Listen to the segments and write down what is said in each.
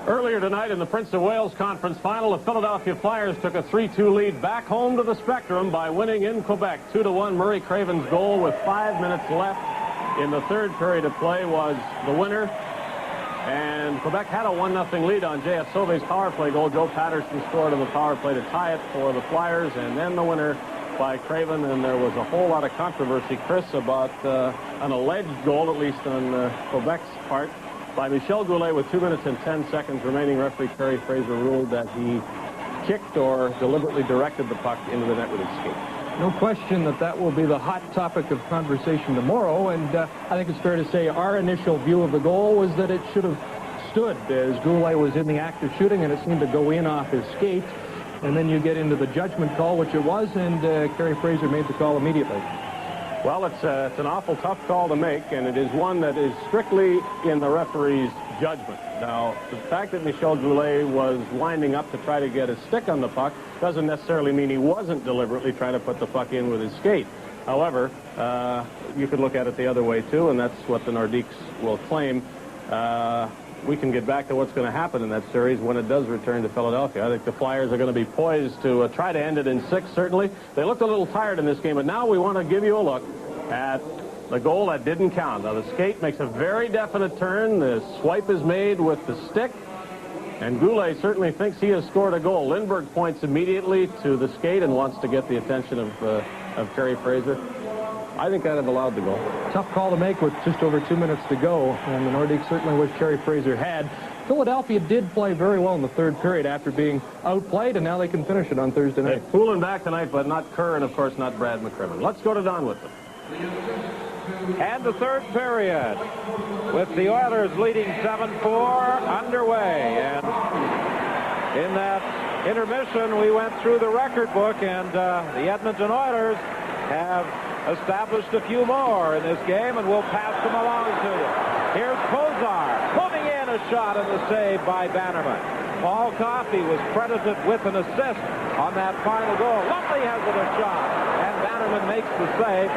Earlier tonight in the Prince of Wales Conference Final, the Philadelphia Flyers took a 3-2 lead back home to the Spectrum by winning in Quebec 2-1. Murray Craven's goal with 5 minutes left in the third period of play was the winner. And Quebec had a 1-0 lead on J.F. Sauvé's power play goal. Joe Patterson scored on the power play to tie it for the Flyers, and then the winner by Craven. And there was a whole lot of controversy, Chris, about an alleged goal, at least on Quebec's part, by Michel Goulet with 2 minutes and 10 seconds remaining. Referee Terry Fraser ruled that he kicked or deliberately directed the puck into the net with his skate. No question that will be the hot topic of conversation tomorrow, and I think it's fair to say our initial view of the goal was that it should have stood as Goulet was in the act of shooting, and it seemed to go in off his skate. And then you get into the judgment call, which it was, and Terry Fraser made the call immediately. Well, it's an awful tough call to make, and it is one that is strictly in the referee's judgment. Now, the fact that Michel Goulet was winding up to try to get a stick on the puck doesn't necessarily mean he wasn't deliberately trying to put the puck in with his skate. However, you could look at it the other way, too, and that's what the Nordiques will claim. We can get back to what's going to happen in that series when it does return to Philadelphia. I think the Flyers are going to be poised to try to end it in 6, certainly. They looked a little tired in this game, but now we want to give you a look at the goal that didn't count. Now, the skate makes a very definite turn. The swipe is made with the stick, and Goulet certainly thinks he has scored a goal. Lindbergh points immediately to the skate and wants to get the attention of Terry Fraser. I think I'd have allowed the goal. Tough call to make with just over 2 minutes to go, and the Nordiques certainly wish Terry Fraser had. Philadelphia did play very well in the third period after being outplayed, and now they can finish it on Thursday night. They're fooling back tonight, but not Kerr, and of course not Brad McCrimmon. Let's go to Don with them. And the third period, with the Oilers leading 7-4 underway. And in that intermission, we went through the record book, and the Edmonton Oilers have established a few more in this game, and we'll pass them along to you. Here's Kozar putting in a shot, and the save by Bannerman. Paul Coffey was credited with an assist on that final goal. Lumley has it a shot, and Bannerman makes the save.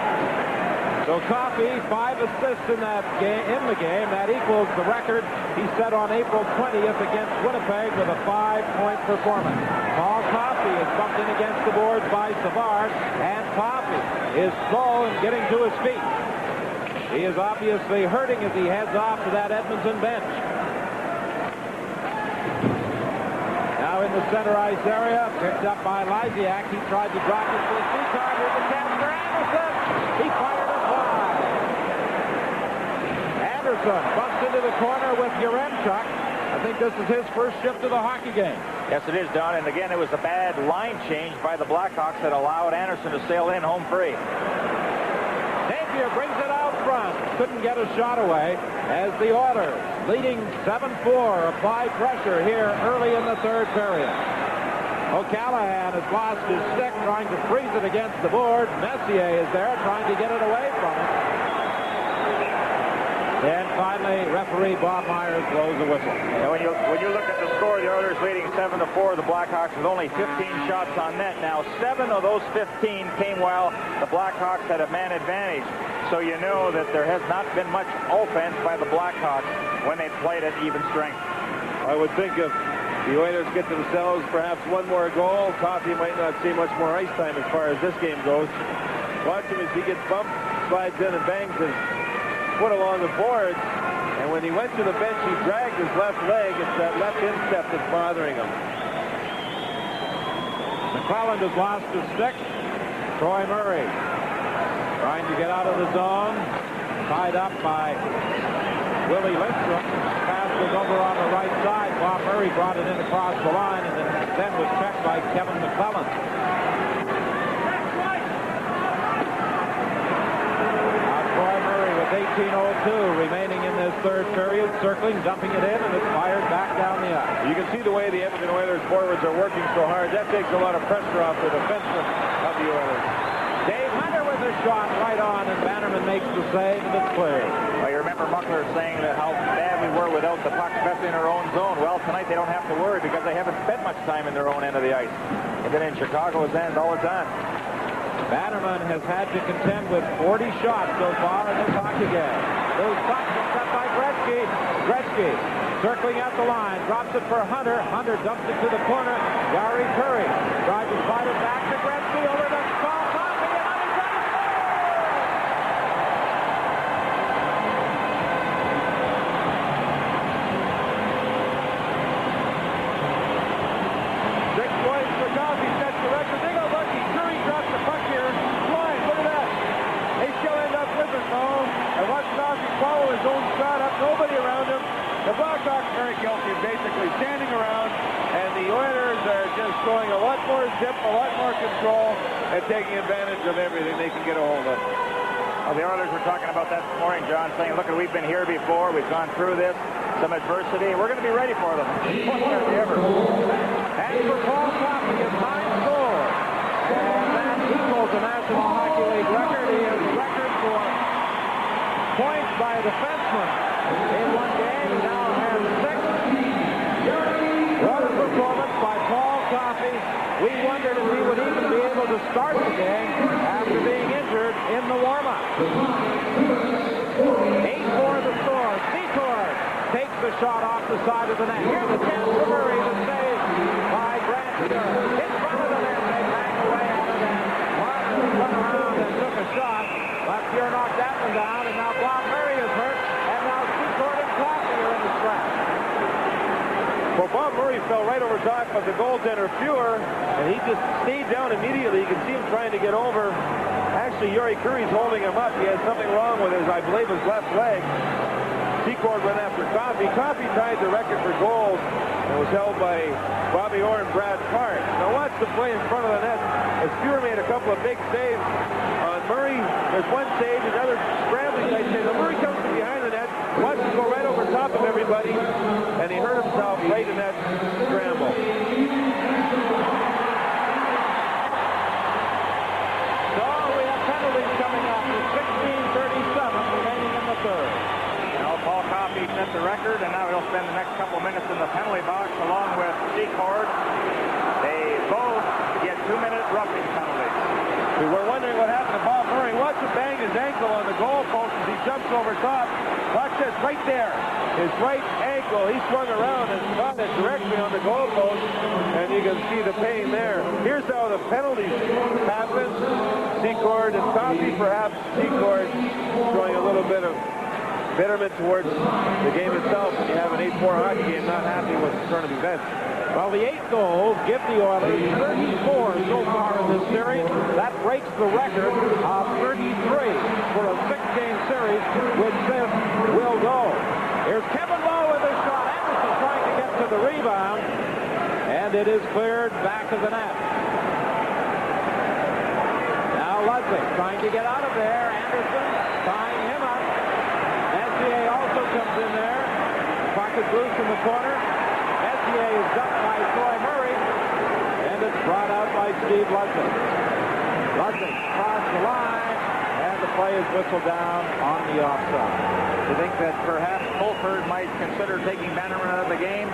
So Coffey, 5 assists in the game. That equals the record he set on April 20th against Winnipeg with a 5-point performance. Paul Coffey is bumped in against the boards by Savard, and Coffey is slow in getting to his feet. He is obviously hurting as he heads off to that Edmonton bench. Now in the center ice area, picked up by Lysiak. He tried to drop it to the C-card. Here's the chance for Anderson. He fired it wide. Anderson bumps into the corner with Yaremchuk. I think this is his first shift to the hockey game. Yes, it is, Don. And again, it was a bad line change by the Blackhawks that allowed Anderson to sail in home free. Napier brings it out front. Couldn't get a shot away as the Oilers, leading 7-4, apply pressure here early in the third period. O'Callaghan has lost his stick, trying to freeze it against the board. Messier is there, trying to get it away from him. Then finally, referee Bob Myers blows the whistle. And when you look at the score, the Oilers leading 7-4, the Blackhawks with only 15 shots on net. Now, 7 of those 15 came while the Blackhawks had a man advantage. So you know that there has not been much offense by the Blackhawks when they played at even strength. I would think if the Oilers get themselves perhaps one more goal, Coffey might not see much more ice time as far as this game goes. Watch him as he gets bumped, slides in and bangs his foot along the boards, and when he went to the bench, he dragged his left leg. It's that left instep that's bothering him. McClelland has lost his stick. Troy Murray trying to get out of the zone, tied up by Willie Lindstrom. Pass was over on the right side. Bob Murray brought it in across the line, and then was checked by Kevin McClelland. Troy Murray with 18:02 remaining in this third period, circling, dumping it in, and it's fired back down the ice. You can see the way the Edmonton Oilers forwards are working so hard. That takes a lot of pressure off the defensemen of the Oilers. Dave Hunter with a shot right on, and Bannerman makes the save, and it's clear. Well, you remember Muckler saying that how bad we were without the puck, especially in our own zone. Well, tonight they don't have to worry because they haven't spent much time in their own end of the ice. And then in Chicago's end all the time. Bannerman has had to contend with 40 shots so far in this hockey game. Those shots are set by Gretzky. Gretzky Circling at the line, drops it for Hunter. Hunter dumps it to the corner. Gary Curry tries to slide it back to Gretzky over the Paul Coffey, and Hunter's got it. The Coffey sets the record. They go lucky. Curry drops the puck here. Flying. Look at that. They still end up with it, though. And watch Coffey follow his own shot up. Nobody around him. The Blackhawks are very guilty of basically standing around, and the Oilers are just showing a lot more zip, a lot more control, and taking advantage of everything they can get a hold of. Well, the Oilers were talking about that this morning, John, saying, look, we've been here before. We've gone through this, some adversity. We're going to be ready for them. Ever. And for Paul Coffey, his 9th goal. And that equals the National Hockey League record. He has a record for points by a defenseman in one game. He now has 6. What a performance by Paul Coffey. We wondered if he would even be able to start the game after being injured in the warm-up. 8-4 the score. Secord takes the shot off the side of the net. Here's the chance for Murray to save by Grant Fuhr. In front of the net, they bang away at it, and Martin went around and took a shot. But Fuhr knocked that one down, and now Bob Murray is hurt, and now Secord and Coffey are in the scrap. Well, Bob Murray fell right over top of the goaltender Fuhr, and he just stayed down immediately. You can see him trying to get over. Actually, Yuri Curry's holding him up. He has something wrong with his, I believe, his left leg. Secord went after Coffey. Coffey tied the record for goals. It was held by Bobby Orr and Brad Park. Now watch the play in front of the net as Fuhr made a couple of big saves on Murray. There's one save, another scrambling type save. Now Murray comes from behind the net, watch him go right over top of everybody, and he hurt himself right in that scramble. So we have penalties coming up with 16:37 remaining in the third. Paul Coffey set the record, and now he'll spend the next couple minutes in the penalty box along with Secord. They both get 2-minute roughing penalties. We were wondering what happened to Bob Murray. Watch him bang his ankle on the goalpost as he jumps over top. Watch this right there. His right ankle, he swung around and caught it directly on the goalpost, and you can see the pain there. Here's how the penalties happen. Secord and Coffey, perhaps Secord showing a little bit of bitterment towards the game itself when you have an 8-4 hockey game, not happy with the turn of events. Well, the 8 goals give the Oilers 34 so far in this series. That breaks the record of 33 for a 6-game series, which this will go. Here's Kevin Lowe with a shot. Anderson trying to get to the rebound, and it is cleared back of the net. Now Ludwig trying to get out of there. Anderson tying him up. Messier also comes in there. Puck is loose in the corner. Messier is dumped by Troy Murray, and it's brought out by Steve Ludwig. Ludwig crossed the line, and the play is whistled down on the offside. Do you think that perhaps Fulford might consider taking Bannerman out of the game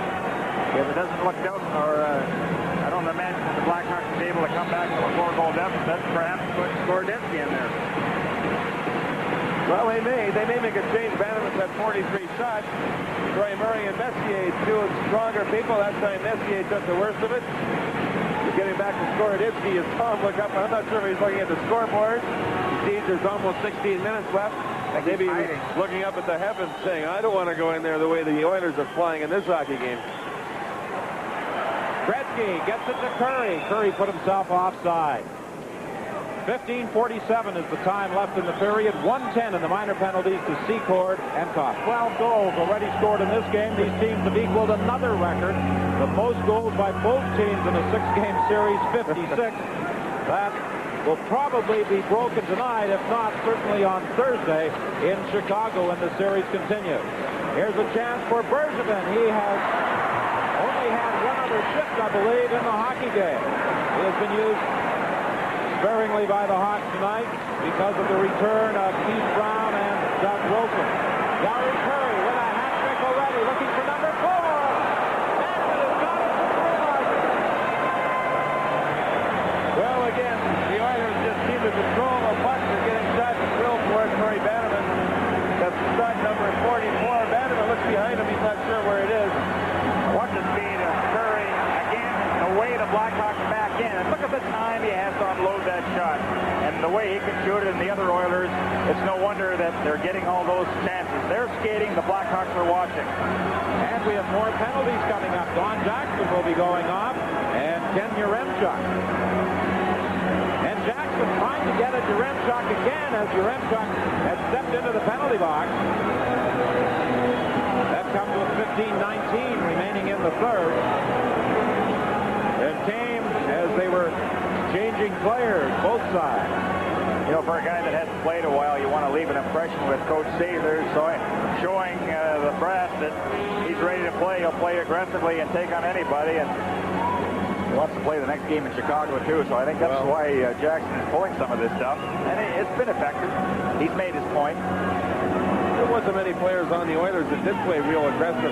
if it doesn't look out, or I don't imagine that the Blackhawks will be able to come back from a 4-goal deficit, perhaps put Gordetsky in there? Well, they may make a change. Bannerman's had 43 shots. Troy Murray and Messier, two stronger people. That time Messier took the worst of it. He's getting back to Gordetsky as Tom look up. I'm not sure if he's looking at the scoreboard. He sees there's almost 16 minutes left. Maybe he's looking up at the heavens saying, I don't want to go in there the way the Oilers are flying in this hockey game. Gretzky gets it to Curry. Curry put himself offside. 15:47 is the time left in the period. 1:10 in the minor penalties to Secord and Kopp. 12 goals already scored in this game. These teams have equaled another record. The most goals by both teams in a 6-game series, 56. That will probably be broken tonight, if not certainly on Thursday in Chicago when the series continues. Here's a chance for Bergevin. He has only had one other shift, I believe, in the hockey game. He has been used sparingly by the Hawks tonight because of the return of Keith Brown and Doug Wilson. Gary Curry with a hat trick already, looking for number 4. Anderson has got it for Larson. Well, again, the Oilers just seem to control the puck. They're getting shots at will for it. Murray Bannerman. That's shot number 44. Bannerman looks behind him. He's not sure where it is. the way he can shoot it, and the other Oilers, it's no wonder that they're getting all those chances. They're skating, the Blackhawks are watching. And we have more penalties coming up. Don Jackson will be going off, and Ken Yaremchuk. And Jackson trying to get at Yaremchuk again as Yaremchuk has stepped into the penalty box. That comes with 15:19 remaining in the third. It came as they were changing players, both sides. You know, for a guy that hasn't played a while, you want to leave an impression with Coach Saylor, showing the brass that he's ready to play. He'll play aggressively and take on anybody, and he wants to play the next game in Chicago, too. So I think that's why Jackson is pulling some of this stuff. And it's been effective. He's made his point. There wasn't many players on the Oilers that did play real aggressive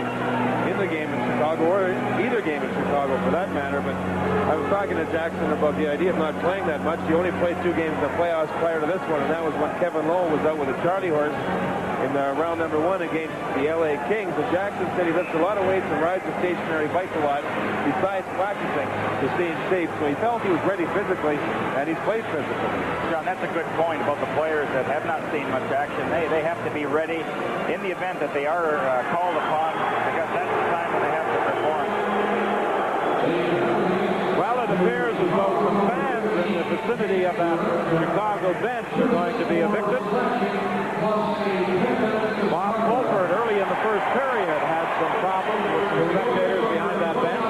in the game in Chicago, or either game in Chicago for that matter. But I was talking to Jackson about the idea of not playing that much. He only played 2 games in the playoffs prior to this one, and that was when Kevin Lowe was out with a Charlie horse in round number 1 against the LA Kings. And Jackson said he lifts a lot of weights and rides a stationary bike a lot besides practicing to stay in shape. So he felt he was ready physically, and he's played physically. John, that's a good point about the players that have not seen much action. They have to be ready in the event that they are called upon, because that's the time when they have to perform. Well, it appears as though some fans in the vicinity of that Chicago bench are going to be evicted. Bob Fulford, early in the first period, had some problems with the spectators behind that bench.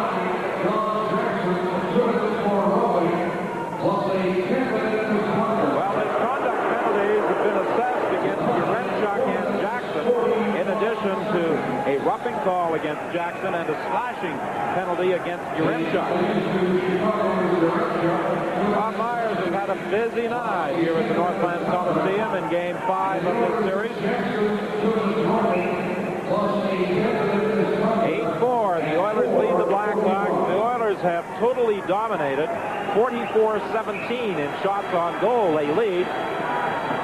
Well, his conduct penalties have been assessed against Yaremchuk and Jackson, in addition to a roughing call against Jackson and a slashing penalty against Yaremchuk. Bob Myers has had a busy night here at the Northland Coliseum in Game 5 of this series. 8-4, the Oilers lead the Blackhawks. The Oilers have totally dominated, 44-17 in shots on goal. They lead.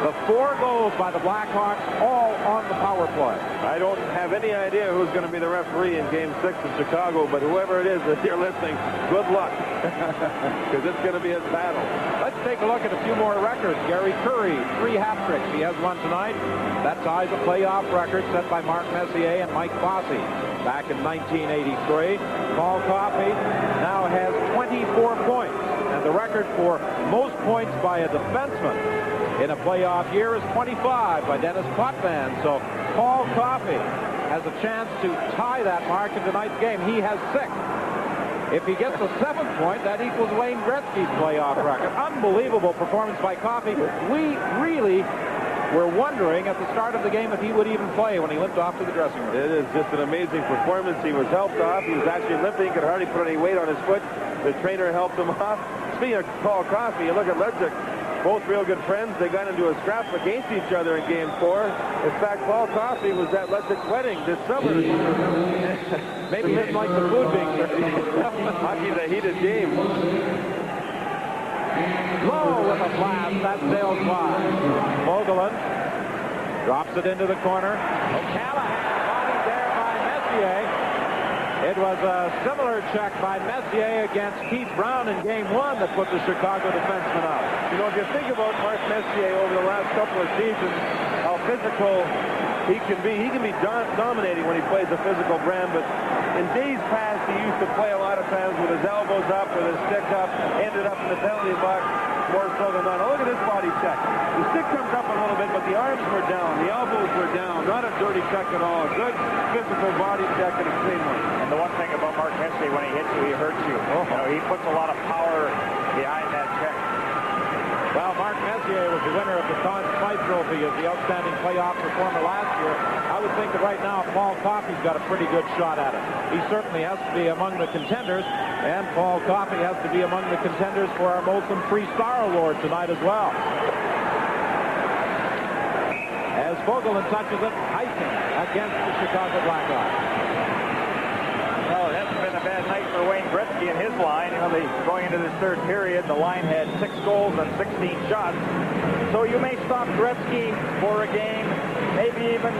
The 4 goals by the Blackhawks, all on the power play. I don't have any idea who's going to be the referee in Game 6 in Chicago, but whoever it is, if you're listening, good luck, because it's going to be a battle. Let's take a look at a few more records. Gary Curry, 3 hat-tricks. He has one tonight. That ties a playoff record set by Mark Messier and Mike Bossy back in 1983. Paul Coffey now has 24 points, and the record for most points by a defenseman in a playoff year is 25 by Dennis Potvin. So Paul Coffey has a chance to tie that mark in tonight's game. He has 6. If he gets a 7th point, that equals Wayne Gretzky's playoff record. Unbelievable performance by Coffey. We really were wondering at the start of the game if he would even play when he limped off to the dressing room. It is just an amazing performance. He was helped off. He was actually limping. He could hardly put any weight on his foot. The trainer helped him off. Speaking of Paul Coffey, you look at Ledzik. Both real good friends. They got into a scrap against each other in Game 4. In fact, Paul Coffey was at Letzik's wedding this summer. Maybe he didn't like the food being served. Hockey's a heated game. Low with a blast. That sails by. Vogelin drops it into the corner. O'Callaghan bodied there by Messier. It was a similar check by Messier against Keith Brown in Game 1 that put the Chicago defenseman out. You know, if you think about Mark Messier over the last couple of seasons, how physical he can be dominating when he plays a physical brand, but in days past, he used to play a lot of times with his elbows up, with his stick up, ended up in the penalty box more so than not. Now look at this body check. The stick comes up a little bit, but the arms were down, the elbows were down. Not a dirty check at all. Good physical body check and a clean one. And the one thing about Mark Messier, when he hits you, he hurts you. You know, he puts a lot of power behind that check. Well, Mark Messier was the winner of the Conn Smythe Trophy as the outstanding playoff performer last year. I would think that right now Paul Coffey's got a pretty good shot at it. He certainly has to be among the contenders, and Paul Coffey has to be among the contenders for our Molson Free Star Award tonight as well. As Vogelin touches it, icing against the Chicago Blackhawks. Well, it hasn't been a bad night for Wayne Gretzky and his line. You know, going into this third period, the line had 6 goals and 16 shots. So you may stop Gretzky for a game, maybe even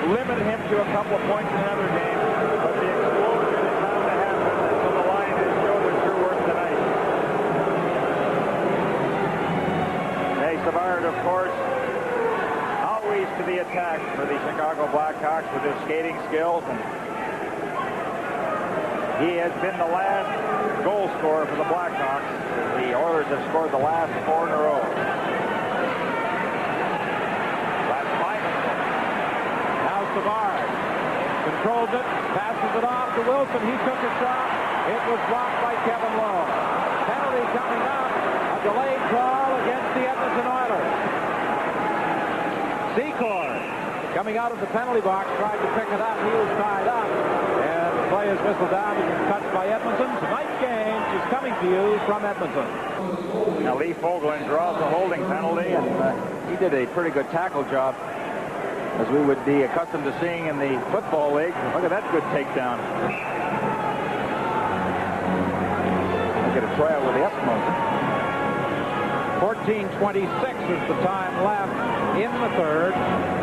limit him to a couple of points in another game. But the explosion is bound to happen, so the line has shown their true worth tonight. Hey, some attack for the Chicago Blackhawks with his skating skills, and he has been the last goal scorer for the Blackhawks. The Oilers have scored the last 4 in a row. Last 5 in a row. Now Savard controls it, passes it off to Wilson. He took a shot. It was blocked by Kevin Lowe. Penalty coming up. A delayed call against the Edmonton Oilers. Secord coming out of the penalty box, tried to pick it up. He was tied up. And the play is whistled down. He's been touched by Edmonton. Tonight's game is coming to you from Edmonton. Now Lee Fogelin draws a holding penalty, and he did a pretty good tackle job, as we would be accustomed to seeing in the football league. Look at that good takedown. Look at a tryout with the Eskimos. 14:26 is the time left in the third.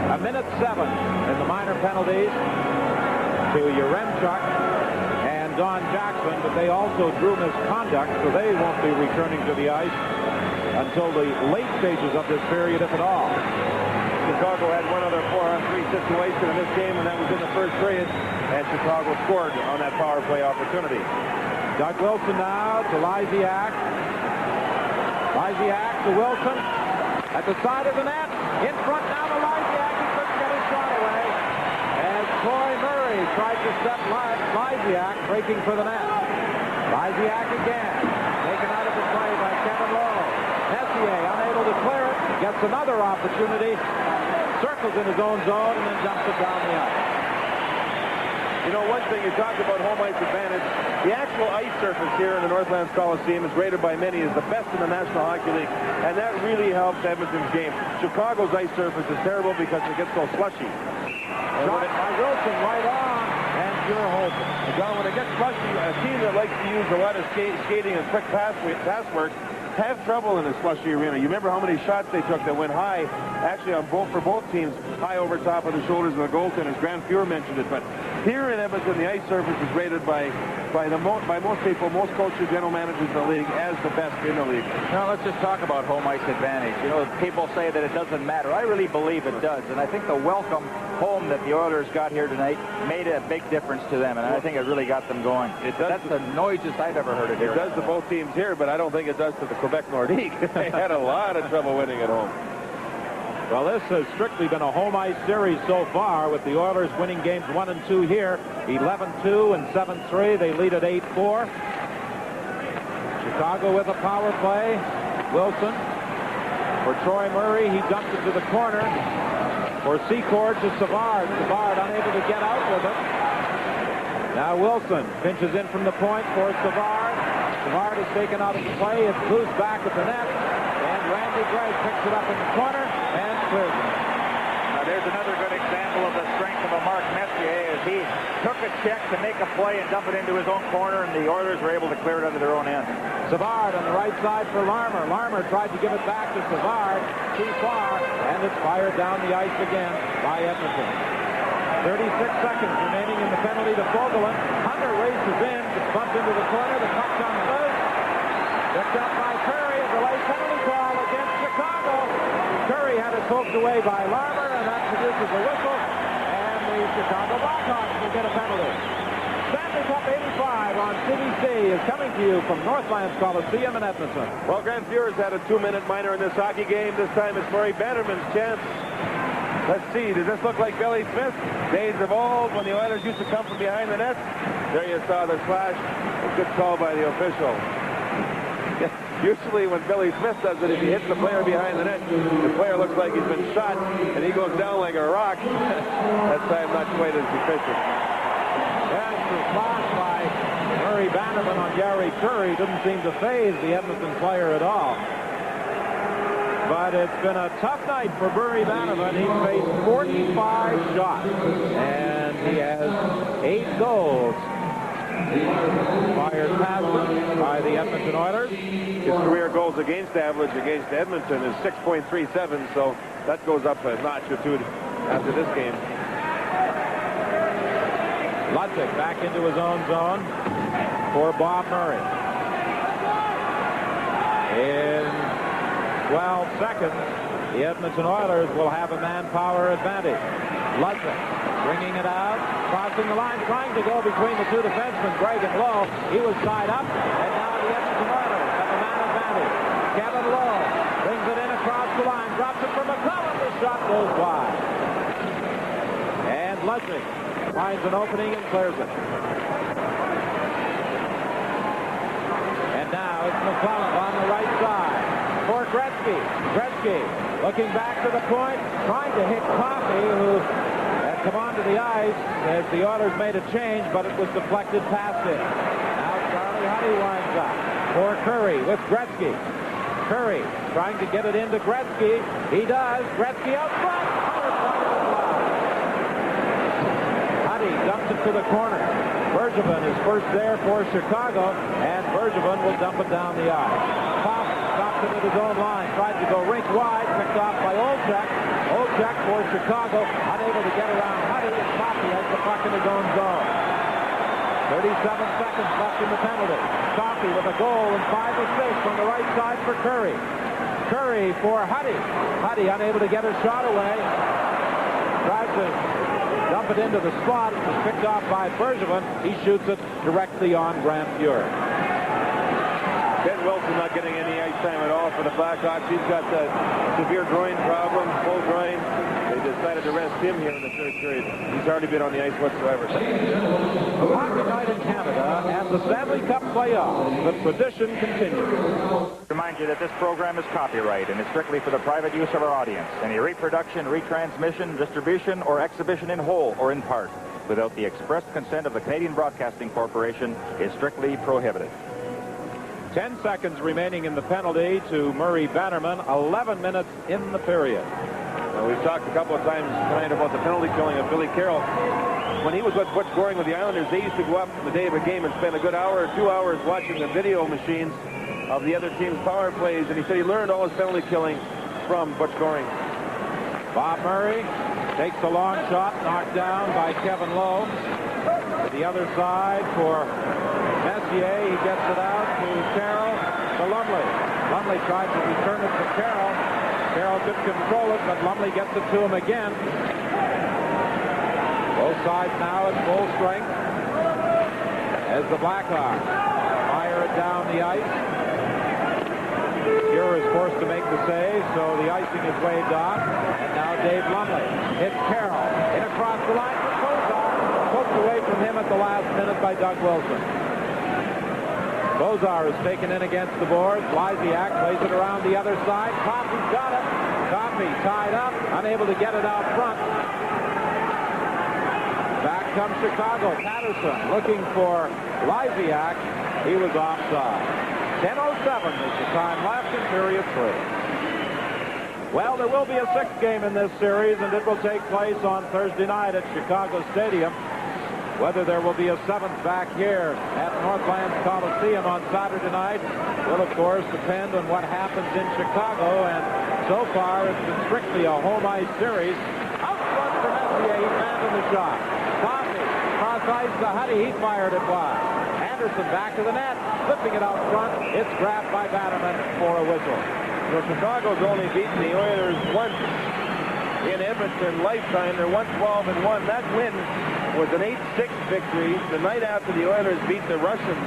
1:07 in the minor penalties to Yaremchuk and Don Jackson, but they also drew misconduct, so they won't be returning to the ice until the late stages of this period, if at all. Chicago had one other 4-on-3 situation in this game, and that was in the first period, and Chicago scored on that power play opportunity. Doug Wilson now to Lysiak. Lysiak to Wilson at the side of the net. In front now to Lysiak. He couldn't get his shot away. As Troy Murray tried to step Lysiak, breaking for the net. Lysiak again. Taken out of the play by Kevin Lowe. Messier unable to clear it. Gets another opportunity. Circles in his own zone and then dumps it down the ice. You know, one thing, you talked about home ice advantage. The actual ice surface here in the Northlands Coliseum is rated by many as the best in the National Hockey League, and that really helps Edmonton's game. Chicago's ice surface is terrible because it gets so slushy. Shot by Wilson right on, and pure Holton. John, when it gets slushy, a team that likes to use a lot of skating and quick pass work have trouble in a slushy arena. You remember how many shots they took that went high, actually for both teams, high over top of the shoulders of the goaltenders. Grant Fuhr mentioned it, but here in Edmonton, the ice surface is rated by most people, most coaches, general managers in the league, as the best in the league. Now let's just talk about home ice advantage. You know, people say that it doesn't matter. I really believe it does, and I think the welcome home that the Oilers got here tonight made a big difference to them, and I think it really got them going. That's the noisiest I've ever heard it here. It does to both teams here, but I don't think it does to the Quebec Nordique. They had a lot of trouble winning at home. Well, this has strictly been a home ice series so far, with the Oilers winning games 1 and 2 here, 11-2 and 7-3. They lead at 8-4. Chicago with a power play. Wilson for Troy Murray. He dumped it to the corner for Secord to Savard. Savard unable to get out with it. Now Wilson pinches in from the point for Savard. Savard is taken out of the play. It's loose back at the net. And Randy Gregg picks it up in the corner and clears it. Now there's another good example of the strength of a Mark Messier, as he took a check to make a play and dump it into his own corner, and the Oilers were able to clear it under their own end. Savard on the right side for Larmer. Larmer tried to give it back to Savard. Too far, and it's fired down the ice again by Edmonton. 36 seconds remaining in the penalty to Fogelin. Hunter races in, gets bumped into the corner. The puck comes loose. Picked up by Curry. A delayed penalty call against Chicago. Curry had it poked away by Larmer, and that produces a whistle. And the Chicago Blackhawks will get a penalty. Stanley Cup 85 on CBC is coming to you from Northlands Coliseum in Edmonton. Well, Grant Fuhr's had a 2-minute minor in this hockey game. This time it's Murray Bannerman's chance. Let's see, does this look like Billy Smith? Days of old when the Oilers used to come from behind the net. There you saw the slash. A good call by the official. Usually when Billy Smith does it, if he hits the player behind the net, the player looks like he's been shot, and he goes down like a rock. That time not quite as efficient. Yes, the slash by Murray Bannerman on Gary Curry didn't seem to faze the Edmonton player at all. But it's been a tough night for Murray Bannerman. He's faced 45 shots, and he has 8 goals fired past him by the Edmonton Oilers. His career goals against average against Edmonton is 6.37, so that goes up a notch or two after this game. Ludwig back into his own zone for Bob Murray. In 12 seconds, the Edmonton Oilers will have a manpower advantage. Ludwig bringing it out, crossing the line, trying to go between the two defensemen, Greg and Lowe. He was tied up, and now the Edmonton Oilers have a man advantage. Kevin Lowe brings it in across the line, drops it from McClellan. The shot goes wide. And Ludwig finds an opening and clears it. And now it's McClellan on the right side for Gretzky. Gretzky looking back to the point, trying to hit Coffey, who had come onto the ice as the Oilers made a change, but it was deflected past him. Now Charlie Huddy winds up for Curry with Gretzky. Curry trying to get it into Gretzky. He does. Gretzky out front. Huddy dumps it to the corner. Bergevin is first there for Chicago, and Bergevin will dump it down the ice. Coffey stops it at his own line. Tried to go rink wide. Picked off by Olczyk. Olczyk for Chicago. Unable to get around Huddy, and Coffey has the puck in his own zone. 37 seconds left in the penalty. Coffey with a goal and 5 assists on the right side for Curry. Curry for Huddy. Huddy unable to get a shot away. Tries to dump it into the spot. It was picked off by Bergevin. He shoots it directly on Grant Fuhr. Ben Wilson not getting any ice time at all for the Blackhawks. He's got a severe groin problem, full groin. They decided to rest him here in the third period. He's hardly been on the ice whatsoever. Hockey night in Canada and the Stanley Cup playoffs. The tradition continues. Remind you that this program is copyright and is strictly for the private use of our audience. Any reproduction, retransmission, distribution, or exhibition in whole or in part without the express consent of the Canadian Broadcasting Corporation is strictly prohibited. 10 seconds remaining in the penalty to Murray Bannerman. 11 minutes in the period. Now, we've talked a couple of times tonight about the penalty killing of Billy Carroll. When he was with Butch Goring with the Islanders, they used to go up the day of a game and spend a good hour or 2 hours watching the video machines of the other team's power plays, and he said he learned all his penalty killing from Butch Goring. Bob Murray takes a long shot, knocked down by Kevin Lowe. To the other side for Messier. He gets it out to Carroll, to Lumley. Lumley tries to return it to Carroll. Carroll could control it, but Lumley gets it to him again. Both sides now at full strength as the Blackhawks fire it down the ice. Fuhr is forced to make the save, so the icing is waved off. And now Dave Lumley hits Carroll. In across the line for Bozar. Poked away from him at the last minute by Doug Wilson. Bozar is taken in against the boards. Lysiak plays it around the other side. Coffey's got it. Coffey tied up, unable to get it out front. Back comes Chicago. Patterson looking for Lysiak. He was offside. 10:07 is the time left in period 3. Well, there will be a sixth game in this series, and it will take place on Thursday night at Chicago Stadium. Whether there will be a seventh back here at Northlands Coliseum on Saturday night will, of course, depend on what happens in Chicago. And so far, it's been strictly a home ice series. Out front for Messier. He landed the shot. Coffey cross ice to Huddy. He fired it wide. Anderson back to the net, flipping it out front. It's grabbed by Bannerman for a whistle. So Chicago's only beaten the Oilers once in Edmonton lifetime. They're 1-12-1. That win was an 8-6 victory the night after the Oilers beat the Russians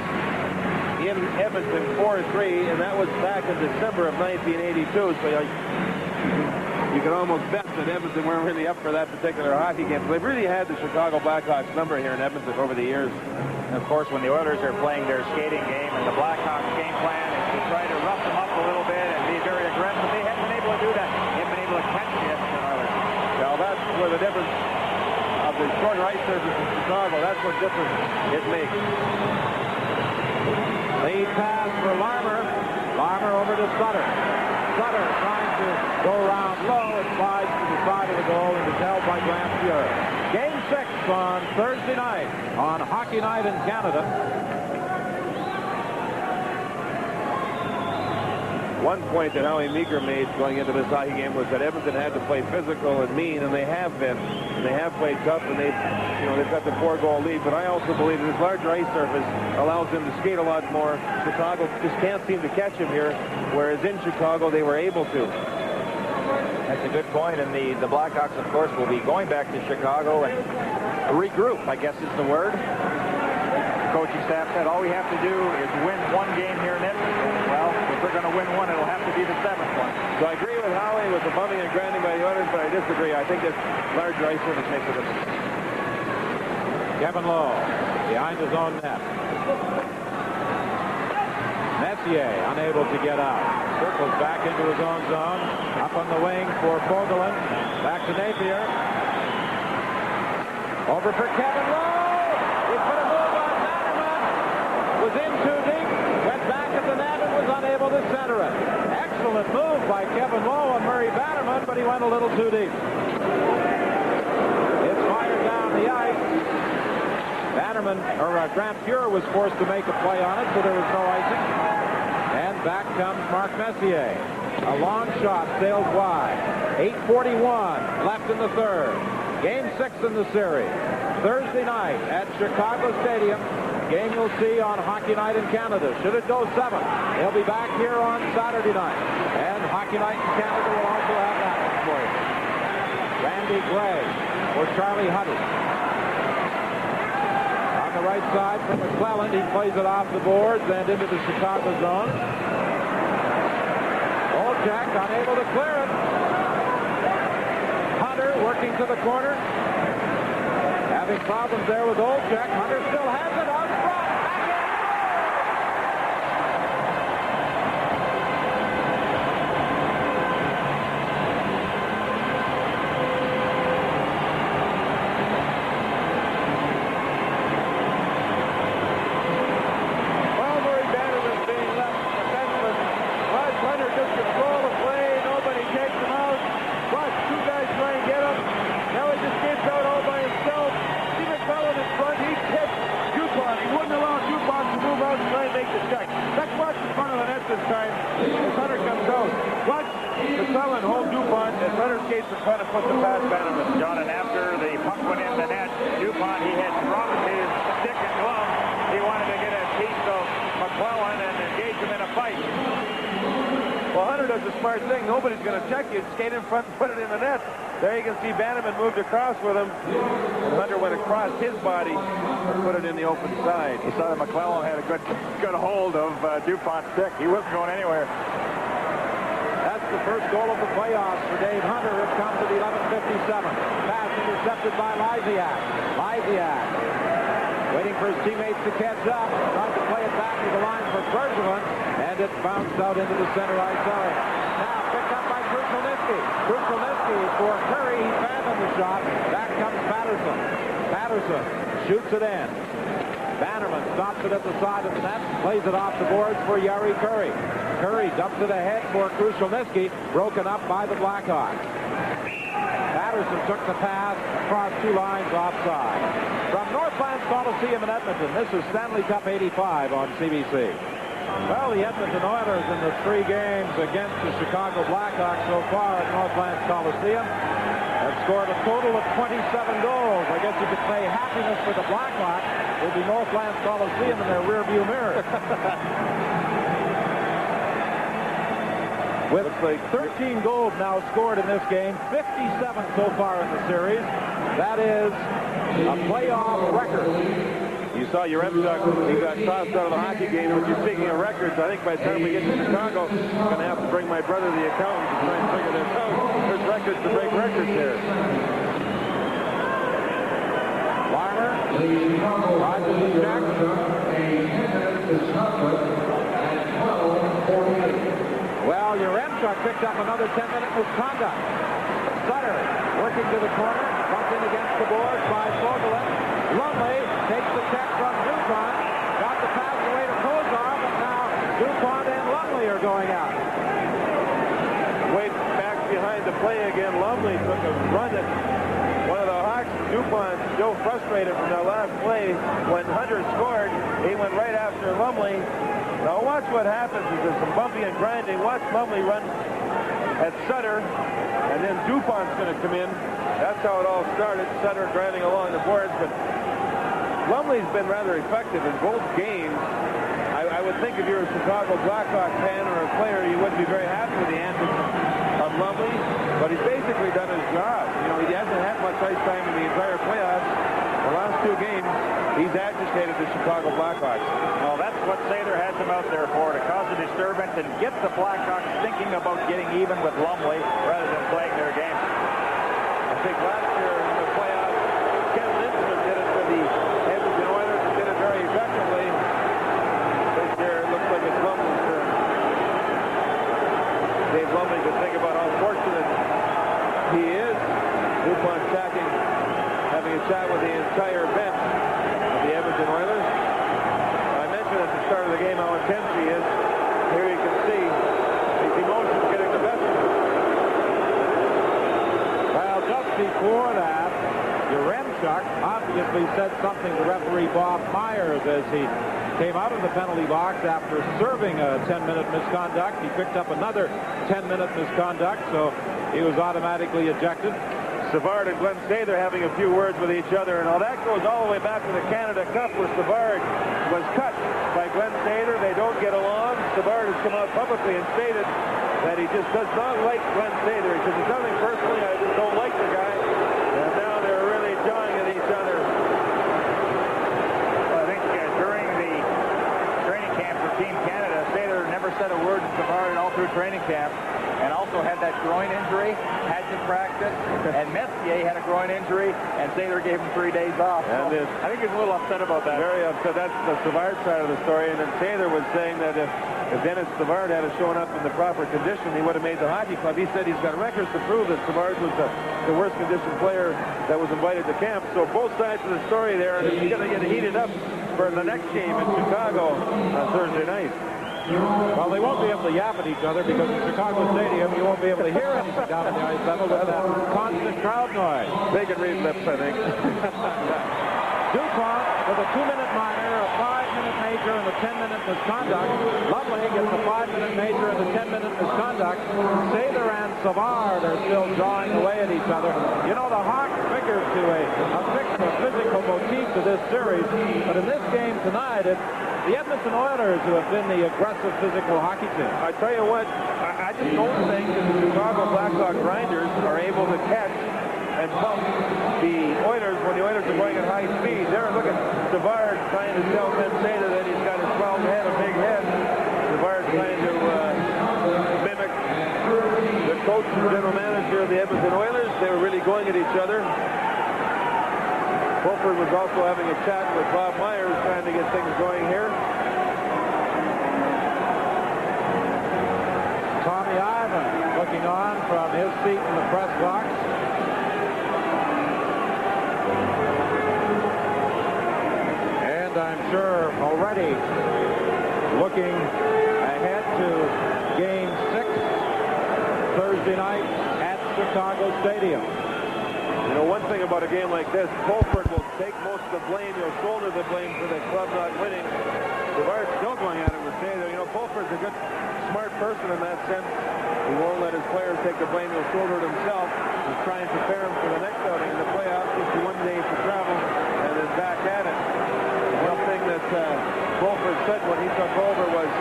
in Edmonton 4-3, and that was back in December of 1982. So you can almost bet that Edmonton weren't really up for that particular hockey game. So they've really had the Chicago Blackhawks number here in Edmonton over the years. And of course, when the Oilers are playing their skating game, and the Blackhawks game plan is to try to rough them up a little bit and be very aggressive, they haven't been able to do that. They haven't been able to catch the Edmonton Oilers. Now that's where the difference of the short ice surface in Chicago, that's what difference it makes. Lead pass for Larmer. Larmer over to Sutter. Sutter trying to go around low. It slides to the side of the goal and is held by Grant Fuhr. Game 6 on Thursday night on Hockey Night in Canada. One point that Howie Meeker made going into this hockey game was that Edmonton had to play physical and mean, and they have been. And they have played tough, and they've got the 4-goal lead. But I also believe that this larger ice surface allows them to skate a lot more. Chicago just can't seem to catch him here, whereas in Chicago they were able to. That's a good point, and the Blackhawks, of course, will be going back to Chicago and regroup, I guess is the word. The coaching staff said all we have to do is win one game here in Edmonton. Well, if we're going to win one, it'll have to be the 7th one. So I agree with Howie with the bumping and grinding by the Oilers, but I disagree. I think this larger ice surface makes a difference. Kevin Lowe behind his own net. Messier unable to get out. Circles back into his own zone. Up on the wing for Fogelin. Back to Napier. Over for Kevin Lowe. He put a move on Bannerman. Was in too deep. Went back at the net and was unable to center it. Excellent move by Kevin Lowe on Murray Bannerman, but he went a little too deep. It's fired down the ice. Bannerman, or Grant Fuhrer was forced to make a play on it, so there was no icing. And back comes Mark Messier. A long shot sailed wide. 8:41 left in the third. Game 6 in the series. Thursday night at Chicago Stadium. Game you'll see on Hockey Night in Canada. Should it go 7, they'll be back here on Saturday night. And Hockey Night in Canada will also have that one for you. Randy Gray or Charlie Huddy. The right side for McClelland. He plays it off the boards and into the Chicago zone. Olchak unable to clear it. Hunter working to the corner. Having problems there with Olchak. Hunter still has it out front. John, and after the puck went in the net, DuPont, he had dropped his stick and glove. He wanted to get a piece of McClellan and engage him in a fight. Well, Hunter does a smart thing. Nobody's going to check you. Skate in front and put it in the net. There you can see Bannerman moved across with him. And Hunter went across his body and put it in the open side. He saw that McClellan had a good hold of DuPont's stick. He wasn't going anywhere. That's the first goal of the playoffs for Dave Hunter. It comes at 11:57. Pass intercepted by Lysiak. Lysiak waiting for his teammates to catch up. Tried to play it back to the line for Bergevin, and it bounced out into the center ice area. Now picked up by Krushelnyski. Krushelnyski for Curry. He abandoned the shot. Back comes Patterson. Patterson shoots it in. Bannerman stops it at the side of the net, plays it off the boards for Yari Curry. Curry dumps it ahead for Krushelnyski, broken up by the Blackhawks. Patterson took the pass across 2 lines offside. From Northlands Coliseum in Edmonton, this is Stanley Cup 85 on CBC. Well, the Edmonton Oilers in the 3 games against the Chicago Blackhawks so far at Northlands Coliseum have scored a total of 27 goals. I guess you could say happiness for the Blackhawks will be Northlands Coliseum in their rearview mirror. With 13 goals now scored in this game, 57 so far in the series. That is a playoff record. You saw your Yaremchuk, he got tossed out of the hockey game. When you're speaking of records, I think by the time we get to Chicago, I'm going to have to bring my brother, the accountant, to try and figure this out. There's records to break records here. Larmer, Rogers and Jackson. Well, Yaremchuk picked up another 10-minute misconduct. Sutter working to the corner, bumped in against the boards by Fogelin. Lumley takes the check from DuPont, got the pass away to Kozar, but now DuPont and Lumley are going out. Way back behind the play again, Lumley took a run at one of the Hawks. DuPont still frustrated from that last play. When Hunter scored, he went right after Lumley. Now watch what happens. There's some bumping and grinding. Watch Lumley run at Sutter, and then DuPont's going to come in. That's how it all started. Sutter grinding along the boards, but Lumley's been rather effective in both games. I I would think if you're a Chicago Blackhawk fan or a player, you wouldn't be very happy with the antics of Lumley, but he's basically done his job. You know, he hasn't had much ice time in the entire playoffs. The last 2 games, he's agitated the Chicago Blackhawks. Well, that's what Sather has him out there for, to cause a disturbance and get the Blackhawks thinking about getting even with Lumley rather than playing their game. I think last year in the playoffs, Ken Lindstrom did it for the Edmonton Oilers and did it very effectively. This year, it looks like it's Lumley's turn. Dave Lumley can think about how fortunate he is. DuPont chatting, having a chat with the entire bench of the Edmonton Oilers. I mentioned at the start of the game how intense he is. Here you can see his emotions getting the best of him. Well, just before that, Yaremchuk obviously said something to referee Bob Myers as he came out of the penalty box after serving a 10-minute misconduct. He picked up another 10-minute misconduct, so he was automatically ejected. Savard and Glenn Sather having a few words with each other, and all that goes all the way back to the Canada Cup where Savard was cut by Glenn Sather. They don't get along. Savard has come out publicly and stated that he just does not like Glenn Sather. He says, it's nothing personally, I just don't like the guy. And now they're really jawing at each other. Well, I think during the training camp for Team Canada, Sather never said a word to Savard all through training camp, and also had that groin injury, had to practice, and Messier had a groin injury, and Sather gave him 3 days off. And so I think he's a little upset about that. Very upset. That's the Savard side of the story. And then Sather was saying that if Dennis Savard had shown up in the proper condition, he would have made the hockey club. He said he's got records to prove that Savard was the worst conditioned player that was invited to camp. So both sides of the story there, and it's going to get heated up for the next game in Chicago on Thursday night. Well, they won't be able to yap at each other because in Chicago Stadium you won't be able to hear anything down at the ice level with that constant crowd noise. They can read lips, I think. DuPont with a 2-minute minor, a 5-minute major, and a 10-minute misconduct. Lumley gets a 5-minute major and a 10-minute misconduct. Sather and Savard are still drawing away at each other. You know, the Hawks figured to a physical motif to this series, but in this game tonight, it's the Edmonton Oilers who have been the aggressive physical hockey team. I tell you what, I just don't think that the Chicago Blackhawk grinders are able to catch and bump the Oilers when the Oilers are going at high speed. They're looking at Savard trying to tell Ben Sather that he's got a 12 head, a big head. Savard trying to mimic the coach and general manager of the Edmonton Oilers. They were really going at each other. Fulford was also having a chat with Bob Myers, trying to get things going here. Tommy Ivan looking on from his seat in the press box. And I'm sure already looking ahead to Game 6 Thursday night at Chicago Stadium. You know, one thing about a game like this, Fulford will take most of the blame. He'll shoulder the blame for the club not winning. Savard's still going at it with Sather. You know, Fulford's a good, smart person in that sense. He won't let his players take the blame. He'll shoulder it himself and try and prepare him for the next outing in the playoffs. Just 1 day to travel and then back at it. One thing that Fulford said when he took over was,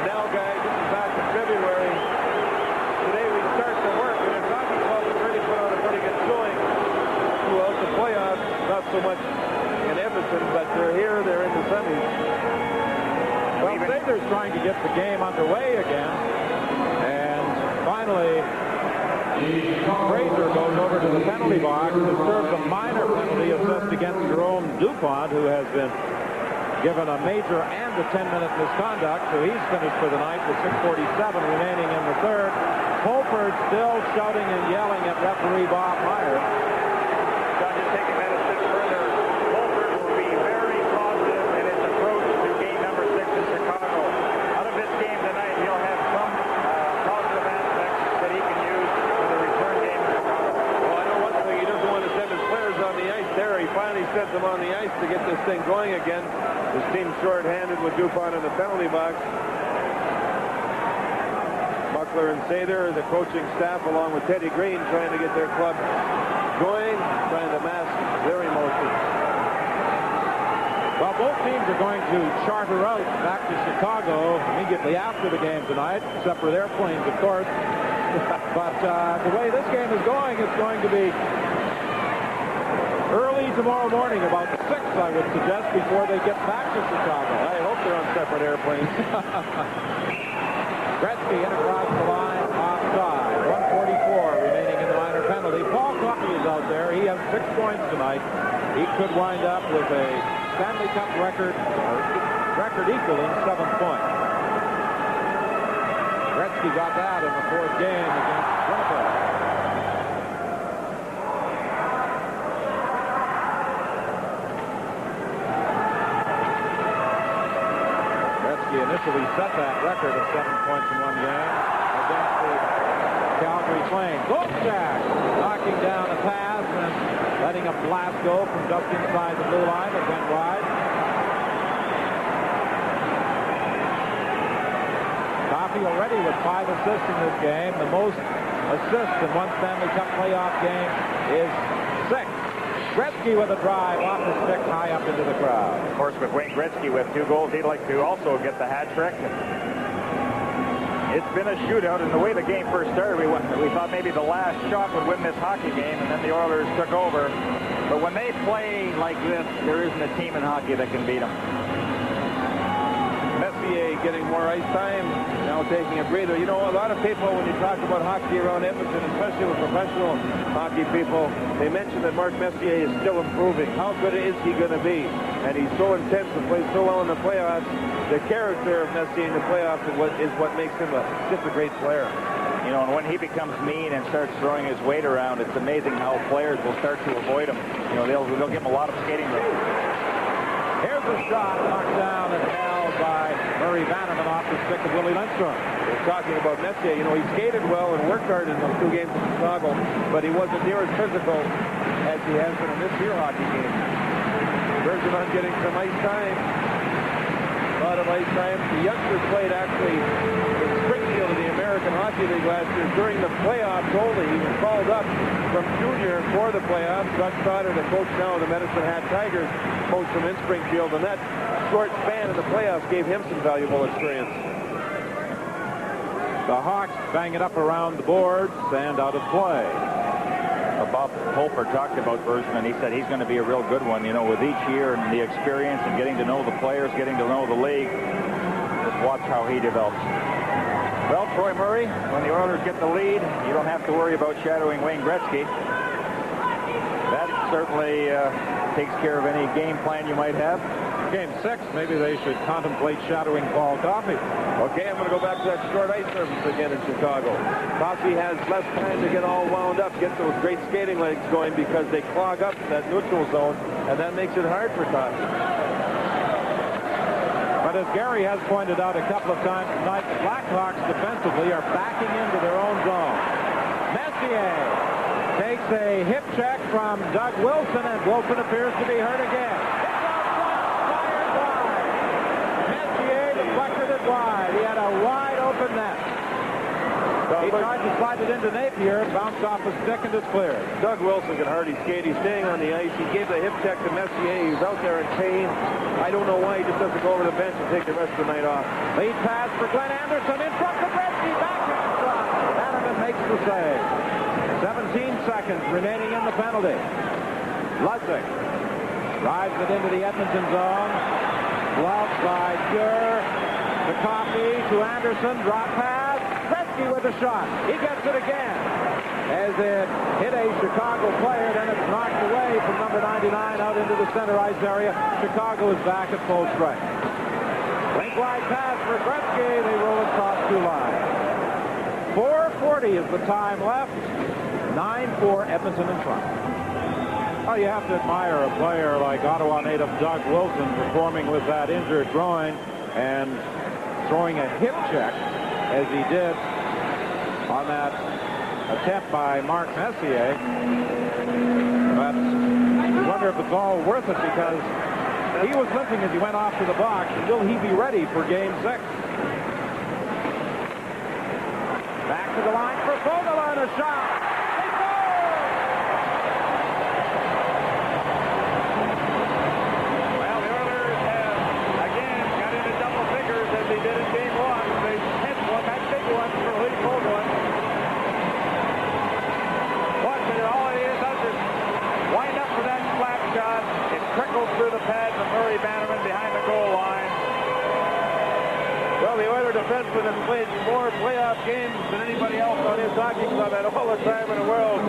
now guys, this is back in February. Today we start to work, and his hockey club has really put on a pretty good showing throughout the playoffs. Not so much in Edmonton, but they're here, they're in the semis. Well, Sather's trying to get the game underway again. And finally, Fraser goes over to the penalty box and serves a minor penalty assessed against Jerome DuPont, who has been given a major and a 10-minute misconduct. So he's finished for the night with 6:47 remaining in the third. Fulford still shouting and yelling at referee Bob Myers. John, just taking that a step further, Fulford will be very positive in his approach to game number 6 in Chicago. Out of this game tonight, he'll have some positive aspects that he can use for the return game in Chicago. Well, I know one thing, he doesn't want to send his players on the ice there. He finally sent them on the ice to get this thing going again. His team's short-handed with DuPont in the penalty box. Buckler and Sather, the coaching staff, along with Teddy Green, trying to get their club going, trying to mask their emotions. Well, both teams are going to charter out back to Chicago immediately after the game tonight, except for their planes, of course. But the way this game is going, it's going to be early tomorrow morning, about 6, I would suggest, before they get back to Chicago. I hope they're on separate airplanes. Gretzky in across the line, offside. 1:44 remaining in the minor penalty. Paul Coffey is out there. He has 6 points tonight. He could wind up with a Stanley Cup record equaling 7 points. Gretzky got that in the 4th game against Winnipeg. Gretzky initially set that record of 7 points in one game against the Calgary Flames. Golchak knocking down a pass and letting a blast go from just inside the blue line that went wide. Coffey already with 5 assists in this game. The most assists in one Stanley Cup playoff game is 6. Gretzky with a drive off the stick high up into the crowd. Of course, with Wayne Gretzky with 2 goals, he'd like to also get the hat trick. It's been a shootout, and the way the game first started, we thought maybe the last shot would win this hockey game, and then the Oilers took over. But when they play like this, there isn't a team in hockey that can beat them. Messier getting more ice time, now taking a breather. You know, a lot of people, when you talk about hockey around Edmonton, especially with professional hockey people, they mention that Mark Messier is still improving. How good is he going to be? And he's so intense and plays so well in the playoffs. The character of Messier in the playoffs is what makes him just a great player. You know, and when he becomes mean and starts throwing his weight around, it's amazing how players will start to avoid him. You know, they'll give him a lot of skating room. Here's a shot knocked down and held by Murray Vanneman off the stick of Willie Lindstrom. We're talking about Messier. You know, he skated well and worked hard in those 2 games in Chicago, but he wasn't near as physical as he has been in this year hockey game. Bergeron getting some ice time. A lot of ice time. The youngsters played actually in Springfield in the American Hockey League last year during the playoffs only. He was called up from junior for the playoffs. Doug Stoddard, the coach now of the Medicine Hat Tigers, coached him in Springfield, and that short span in the playoffs gave him some valuable experience. The Hawks bang it up around the boards and out of play. Bob Holper talked about Bergeron. He said he's going to be a real good one, you know, with each year and the experience and getting to know the players, getting to know the league. Just watch how he develops. Well, Troy Murray, when the Oilers get the lead, you don't have to worry about shadowing Wayne Gretzky. That certainly takes care of any game plan you might have. Game 6, maybe they should contemplate shadowing Paul Coffey. Okay, I'm going to go back to that short ice surface again in Chicago. Coffey has less time to get all wound up, get those great skating legs going because they clog up that neutral zone, and that makes it hard for Coffey. But as Gary has pointed out a couple of times tonight, the Blackhawks defensively are backing into their own zone. Messier takes a hip check from Doug Wilson, and Wilson appears to be hurt again. Wide. He had a wide open net. He tried to slide it into Napier, bounced off the stick, and is cleared. Doug Wilson can hardly skate. He's staying on the ice. He gave the hip check to Messier. He's out there in pain. I don't know why he just doesn't go over the bench and take the rest of the night off. Lead pass for Glenn Anderson in front of Gretzky. Backhand shot. Hanneman makes the save. 17 seconds remaining in the penalty. Ludwig drives it into the Edmonton zone. Gloved by Gure. To Coffey, to Anderson, drop pass. Gretzky with a shot. He gets it again. As it hit a Chicago player, then it's knocked away from number 99 out into the center ice area. Chicago is back at full strength. Link wide pass for Gretzky. They roll across 2 lines. 4:40 is the time left. 9-4 Edmonton in front. Oh, you have to admire a player like Ottawa native Doug Wilson performing with that injured groin and throwing a hip check as he did on that attempt by Mark Messier. But you wonder if it's all worth it because he was limping as he went off to the box. And will he be ready for Game 6? Back to the line for Vogel, a shot. Well, the Oilers defenseman that's played more playoff games than anybody else on his hockey club at all the time in the world.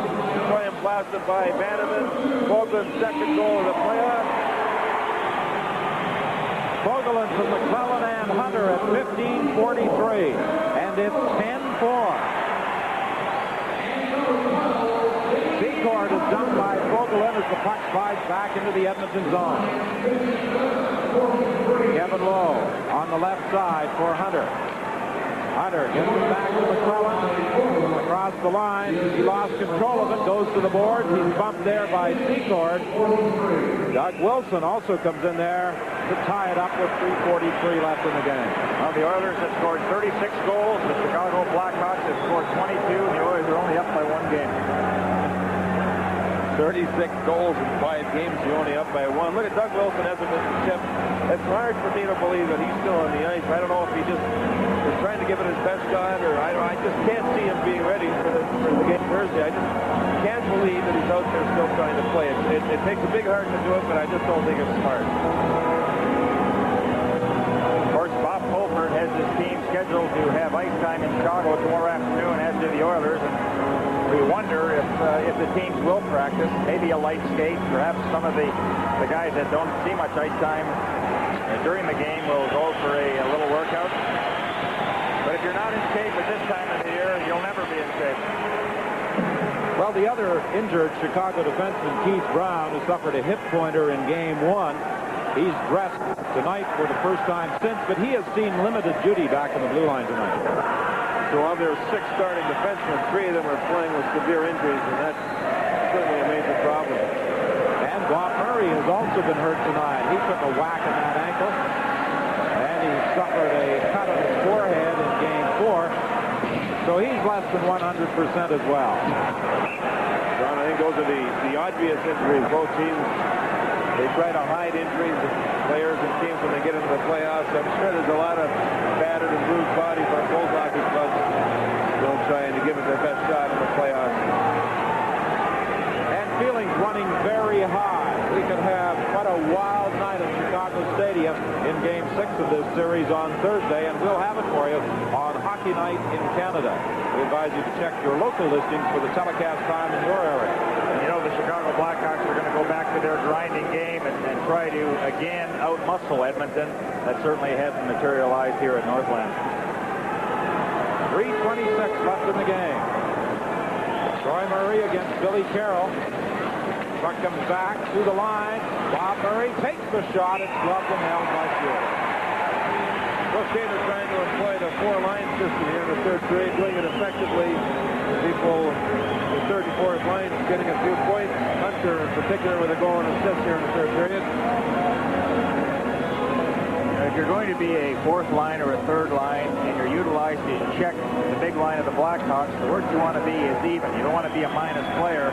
Try and blasted by Bannerman. Vogelin's second goal of the playoffs. Vogelin from McClellan and Hunter at 15:43, and it's 10-4. Secord is done by Vogelin as the puck slides back into the Edmonton zone. Kevin Lowe on the left side for Hunter. Hunter gets it back to McClellan. Across the line. He lost control of it. Goes to the boards. He's bumped there by Secord. Doug Wilson also comes in there to tie it up with 3:43 left in the game. Well, the Oilers have scored 36 goals. The Chicago Blackhawks have scored 22. And the Oilers are only up by 1 game. 36 goals in 5 games. You're only up by 1. Look at Doug Wilson hasn't missed a chip. It's hard for me to believe that he's still on the ice. I don't know if he just is trying to give it his best shot, or I just can't see him being ready for the game Thursday. I just can't believe that he's out there still trying to play. It takes a big heart to do it, but I just don't think it's smart. Of course, Bob Colford has his team scheduled to have ice time in Chicago tomorrow afternoon, as do the Oilers. And we wonder if the teams will practice, maybe a light skate. Perhaps some of the guys that don't see much ice time during the game will go for a little workout. But if you're not in shape at this time of the year, you'll never be in shape. Well, the other injured Chicago defenseman, Keith Brown, who suffered a hip pointer in Game 1. He's dressed tonight for the first time since, but he has seen limited duty back in the blue line tonight. So of their 6 starting defensemen, 3 of them are playing with severe injuries, and that's certainly a major problem. And Bob Murray has also been hurt tonight. He took a whack in that ankle, and he suffered a cut on his forehead in Game 4. So he's less than 100% as well. John, I think those are the obvious injuries. Both teams, they try to hide injuries of players and teams when they get into the playoffs. I'm sure there's a lot of battered and bruised bodies on both hockey clubs. They'll try to give it their best shot in the playoffs. And feelings running very high. We could have quite a wild night at Chicago Stadium in Game 6 of this series on Thursday, and we'll have it for you on Hockey Night in Canada. We advise you to check your local listings for the telecast time in your area. And you know the Chicago Blackhawks are going to go back to their grinding game and try to again out-muscle Edmonton. That certainly hasn't materialized here at Northland. 3:26 left in the game. Troy Murray against Billy Carroll. Puck comes back to the line. Bob Murray takes the shot. It's gloved and held by Stewart. Coach Taylor trying to employ the 4-line system here in the third period, doing it effectively. People, the third and fourth line is getting a few points. Hunter in particular with a goal and assist here in the third period. If you're going to be a 4th line or a 3rd line and you're utilized to check the big line of the Blackhawks, the worst you want to be is even. You don't want to be a minus player.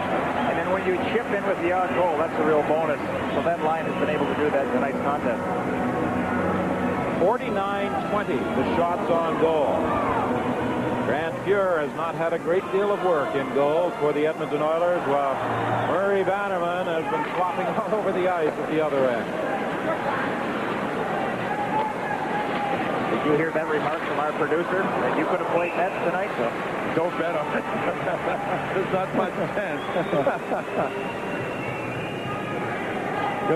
And then when you chip in with the odd goal, that's a real bonus. So that line has been able to do that in tonight's contest. 49-20, the shots on goal. Grant Fuhr has not had a great deal of work in goal for the Edmonton Oilers, while Murray Bannerman has been flopping all over the ice at the other end. Did you hear that remark from our producer that you could have played Nets tonight? So Don't bet on it. There's not much chance.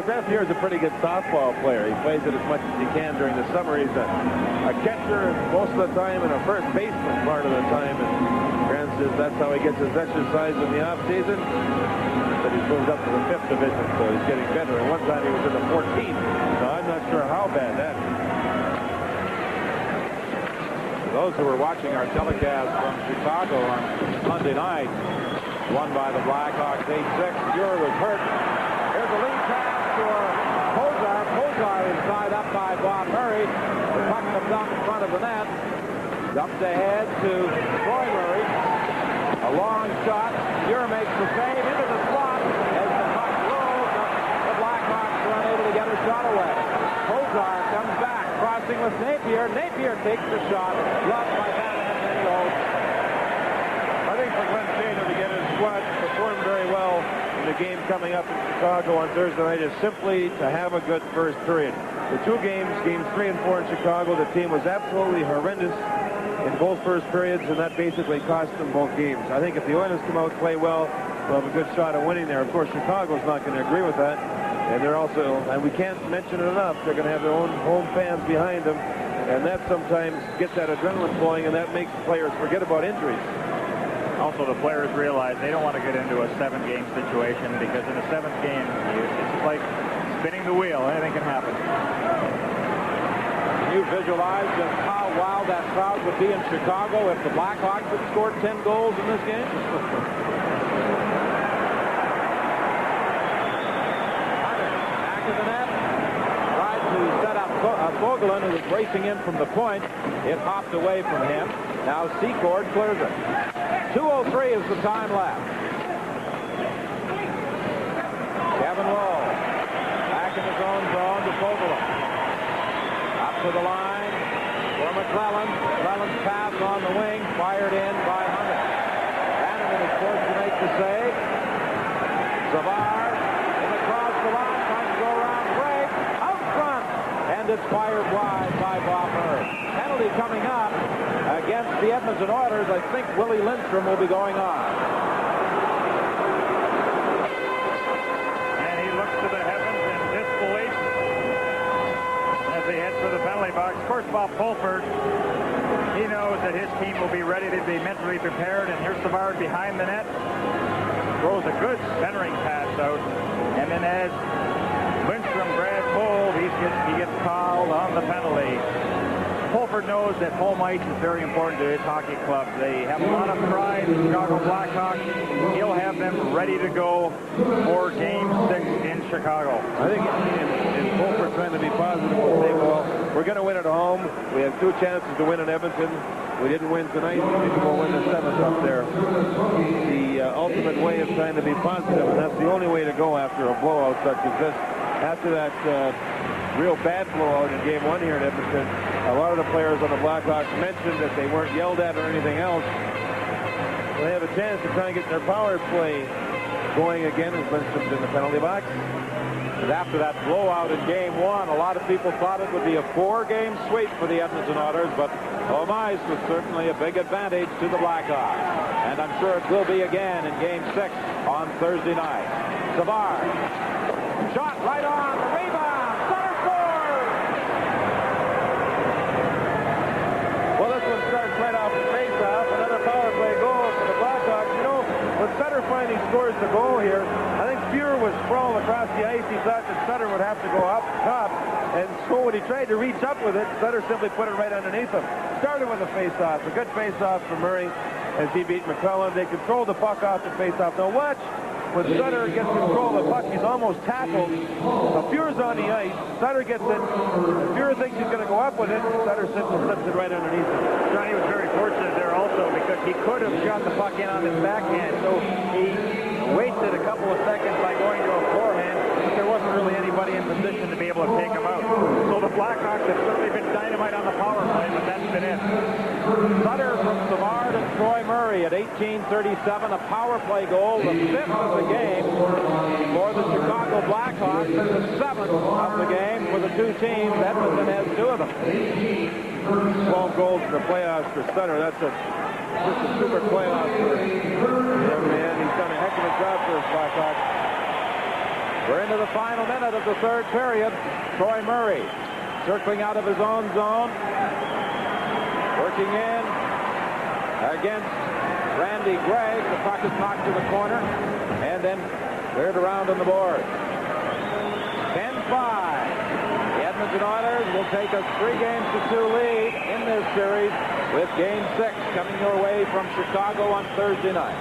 Grant Fuhr is a pretty good softball player. He plays it as much as he can during the summer. He's a catcher most of the time and a first baseman part of the time. And Grant says that's how he gets his exercise in the off-season. But he's moved up to the 5th division, so he's getting better. And one time he was in the 14th, so I'm not sure how bad that is. For those who were watching our telecast from Chicago on Monday night, won by the Blackhawks 8-6. Fuhr was hurt. Here's a lead pass for Pozar. Pozar is tied up by Bob Murray. The puck comes out in front of the net. Dumped ahead to Troy Murray. A long shot. Fuhr makes the save into the slot. As the puck rolls, the Blackhawks are unable to get a shot away. Pozar comes back, crossing with Napier. Napier takes the shot. Gloved by Bannerman, and he holds. I think for Glenn Taylor to get his squad performed very well in the game coming up in Chicago on Thursday night is simply to have a good first period. The two games, games 3 and 4 in Chicago, the team was absolutely horrendous in both first periods, and that basically cost them both games. I think if the Oilers come out and play well, we'll have a good shot at winning there. Of course, Chicago's not going to agree with that. And they're also, and we can't mention it enough, they're going to have their own home fans behind them. And that sometimes gets that adrenaline flowing, and that makes players forget about injuries. Also, the players realize they don't want to get into a 7-game situation, because in a 7th game, it's like spinning the wheel. Anything can happen. Can you visualize just how wild that crowd would be in Chicago if the Blackhawks had scored 10 goals in this game? Back of the net. Tried to set up Vogelin, who was racing in from the point. It hopped away from him. Now Secord clears it. 2:03 is the time left. Kevin Lowe back in his own zone to Vogelin. Up to the line for McClellan. McClellan's pass on the wing, fired in by Hunter. Hanneman is forced to make the save. Savard in across the line, trying to go around break. Out front. And it's fired wide by Bob Murray. Penalty coming up against the Edmonton Oilers. I think Willie Lindstrom will be going on. And he looks to the heavens in disbelief as he heads for the penalty box. Of course, Bob Pulford, he knows that his team will be ready to be mentally prepared. And here's Savard behind the net. Throws a good centering pass out. And then as Lindstrom grabs hold, he gets called on the penalty. Pulford knows that home ice is very important to his hockey club. They have a lot of pride, the Chicago Blackhawks. He'll have them ready to go for Game 6 in Chicago. I think in Pulford trying to be positive and say, well, we're going to win at home. We have 2 chances to win in Edmonton. We didn't win tonight. Maybe we'll win the 7th up there. The ultimate way of trying to be positive, and that's the only way to go after a blowout such as this. After that real bad blowout in Game 1 here in Edmonton, a lot of the players on the Blackhawks mentioned that they weren't yelled at or anything else. They have a chance to try and get their power play going again as Lindstrom's in the penalty box. And after that blowout in Game 1, a lot of people thought it would be a 4-game sweep for the Edmonton Oilers, but home ice was certainly a big advantage to the Blackhawks. And I'm sure it will be again in Game 6 on Thursday night. Savard, shot right on, the rebound, center scores! Well, this one starts right off the face-off. Another power play goal for the Blackhawks. You know, when Sutter finally scores the goal here, I think Fuhrer was sprawled across the ice. He thought that Sutter would have to go up top. And so when he tried to reach up with it, Sutter simply put it right underneath him. Started with a face-off. A good face-off for Murray as he beat McClellan. They controlled the puck off the face-off. Now watch. When Sutter gets control of the puck, he's almost tackled. So Fuhrer's on the ice. Sutter gets it. Fuhrer thinks he's going to go up with it. Sutter simply slips it right underneath him. Johnny was very fortunate there also, because he could have shot the puck in on his backhand. So he wasted a couple of seconds by going to a forehand, but there wasn't really anybody in position to be able to take him out. So the Blackhawks have certainly been dynamite on the power play, but that's been it. Sutter from Savard and Troy Murray at 18:37, a power play goal, the 5th of the game for the Chicago Blackhawks, and the 7th of the game for the two teams. Edmonton has 2 of them. 12 goals in the playoffs for Sutter. That's just a super playoff for young man. He's done a heck of a job for his Blackhawks. We're into the final minute of the 3rd period. Troy Murray circling out of his own zone, working in against Randy Gregg. The puck is knocked to the corner and then cleared around on the board. 10-5. The Edmonton Oilers will take a 3-2 lead in this series, with Game 6 coming your way from Chicago on Thursday night.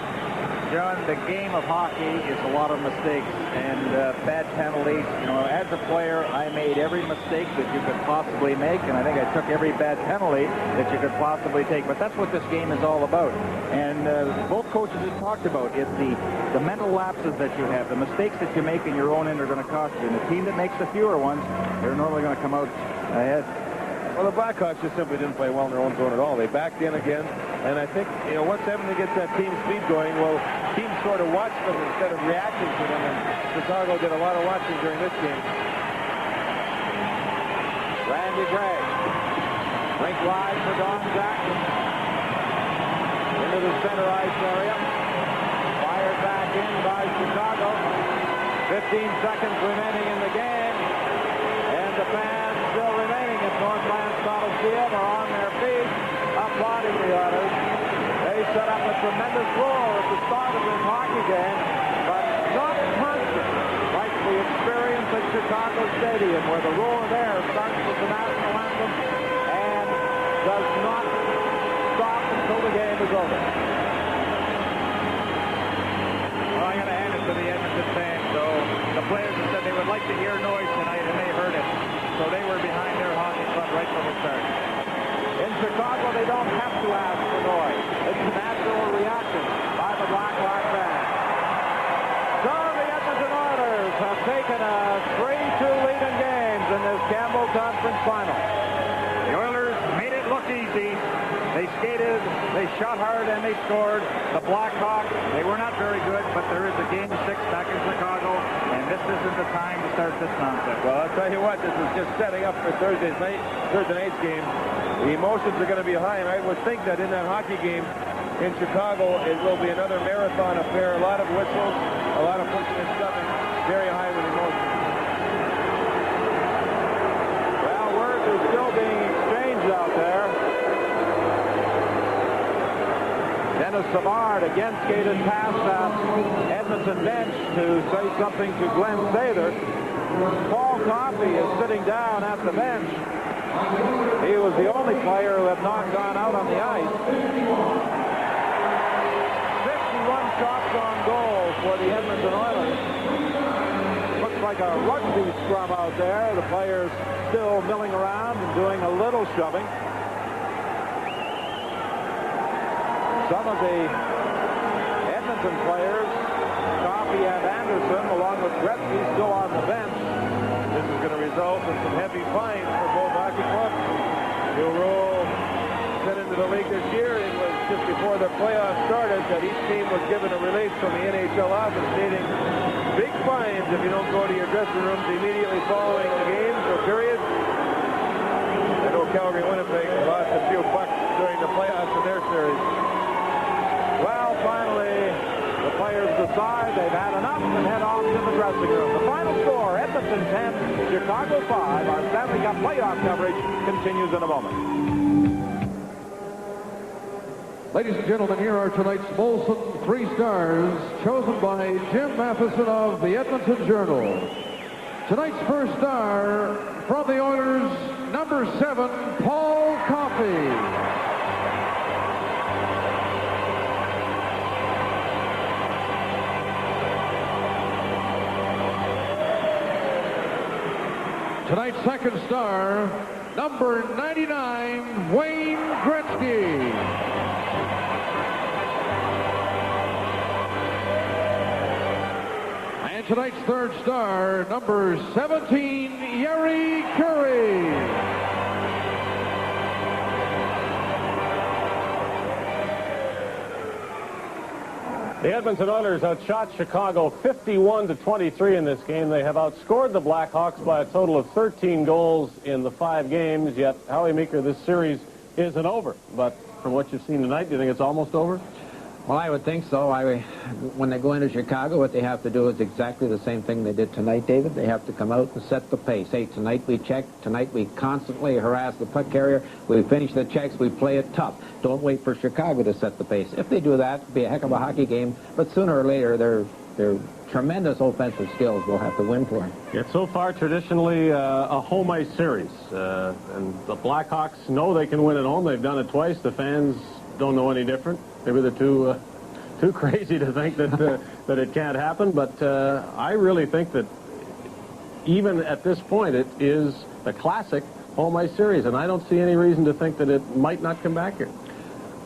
John, the game of hockey is a lot of mistakes and bad penalties. You know, as a player, I made every mistake that you could possibly make, and I think I took every bad penalty that you could possibly take. But that's what this game is all about. And both coaches have talked about it. The mental lapses that you have, the mistakes that you make in your own end are going to cost you. And the team that makes the fewer ones, they're normally going to come out ahead. Well, the Blackhawks just simply didn't play well in their own zone at all. They backed in again, and I think, you know, once Edmonton gets that team speed going, well, teams sort of watch them instead of reacting to them, and Chicago did a lot of watching during this game. Randy Gray. Rink wide for Don Jackson. Into the center ice area. Fired back in by Chicago. 15 seconds remaining in the game. And the fans still remaining at Northlands Coliseum are on their feet, applauding the Oilers. They set up a tremendous roar at the start of this hockey game, but not constant like the experience at Chicago Stadium, where the roar there starts with the national anthem and does not stop until the game is over. Well, I got to hand it to the Edmonton fans, though. The players have said they would like to hear noise tonight, and they heard it. So they were behind their hockey club right from the start. In Chicago, they don't have to ask for noise. It's a natural reaction by the Blackhawk fans. So the Edmonton Oilers have taken a 3-2 lead in games in this Campbell Conference Final. The Oilers made it look easy. They skated, they shot hard, and they scored. The Blackhawks, they were not very good, but there is a Game 6 back in Chicago, and this isn't the time to start this nonsense. Well, I'll tell you what, this is just setting up for Thursday night's game. The emotions are going to be high, and I would think that in that hockey game in Chicago, it will be another marathon affair. A lot of whistles, a lot of pushing and shoving, very high with emotion. Well, words are still being exchanged out there. Dennis Savard again skated past that Edmonton bench to say something to Glenn Sather. Paul Coffey is sitting down at the bench. He was the only player who had not gone out on the ice. 51 shots on goal for the Edmonton Oilers. Looks like a rugby scrum out there. The players still milling around and doing a little shoving. Some of the Edmonton players, Coffey and Anderson, along with Gretzky, still on the bench. This is going to result in some heavy fines for both hockey clubs. The rule set into the league this year. It was just before the playoffs started that each team was given a release from the NHL office stating big fines if you don't go to your dressing rooms immediately following the games or periods. I know Calgary Winnipeg lost a few bucks during the playoffs in their series. Well, finally, the players decide they've had enough and head off to the dressing room. The final score, Edmonton 10, Chicago 5. Our Stanley Cup playoff coverage continues in a moment. Ladies and gentlemen, here are tonight's Molson 3 stars, chosen by Jim Matheson of the Edmonton Journal. Tonight's first star from the Oilers, number 7, Paul Coffey. Tonight's second star, number 99, Wayne Gretzky. And tonight's third star, number 17, Yeri Curry. The Edmonton Oilers outshot Chicago 51-23 in this game. They have outscored the Blackhawks by a total of 13 goals in the 5 games, yet, Howie Meeker, this series isn't over. But from what you've seen tonight, do you think it's almost over? Well, I would think so. When they go into Chicago, what they have to do is exactly the same thing they did tonight, David. They have to come out and set the pace. Hey, tonight we check. Tonight we constantly harass the puck carrier. We finish the checks. We play it tough. Don't wait for Chicago to set the pace. If they do that, it'll be a heck of a hockey game. But sooner or later, their tremendous offensive skills will have to win for them. It's so far traditionally a home ice series. And the Blackhawks know they can win at home. They've done it twice. The fans don't know any different. Maybe they're too crazy to think that that it can't happen. But I really think that even at this point, it is the classic home ice series, and I don't see any reason to think that it might not come back here.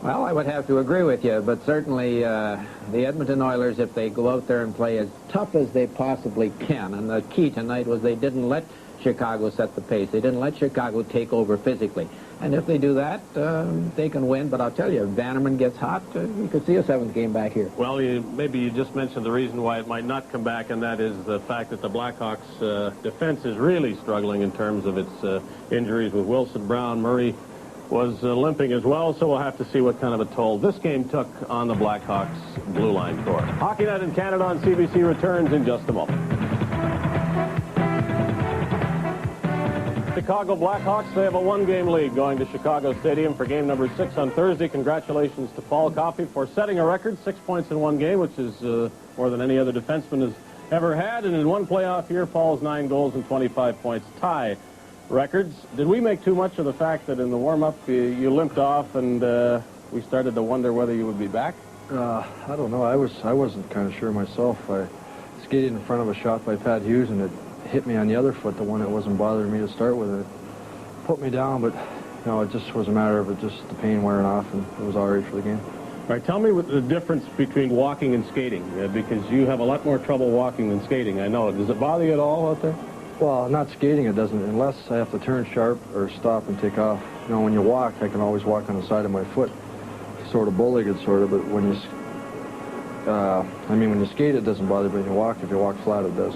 Well, I would have to agree with you, but certainly the Edmonton Oilers, if they go out there and play as tough as they possibly can, and the key tonight was they didn't let Chicago set the pace. They didn't let Chicago take over physically. And if they do that, they can win. But I'll tell you, if Vanderman gets hot, you could see a 7th game back here. Well, maybe you just mentioned the reason why it might not come back, and that is the fact that the Blackhawks' defense is really struggling in terms of its injuries with Wilson, Brown, Murray was limping as well, so we'll have to see what kind of a toll this game took on the Blackhawks' blue line core. Hockey Night in Canada on CBC returns in just a moment. Chicago Blackhawks, they have a 1-game lead going to Chicago Stadium for game number 6 on Thursday. Congratulations to Paul Coffey for setting a record, 6 points in 1 game, which is more than any other defenseman has ever had. And in 1 playoff year, Paul's 9 goals and 25 points tie records. Did we make too much of the fact that in the warm-up you limped off and we started to wonder whether you would be back? I don't know. I wasn't kind of sure myself. I skated in front of a shot by Pat Hughes, and it hit me on the other foot, the one that wasn't bothering me to start with. It put me down, but it just was a matter of just the pain wearing off, and it was all right for the game. All right, tell me what the difference between walking and skating, because you have a lot more trouble walking than skating. I know. Does it bother you at all out there? Well, not skating, it doesn't, unless I have to turn sharp or stop and take off. When you walk, I can always walk on the side of my foot, sort of bow-legged, sort of, but when you, when you skate, it doesn't bother, but when you walk, if you walk flat, it does.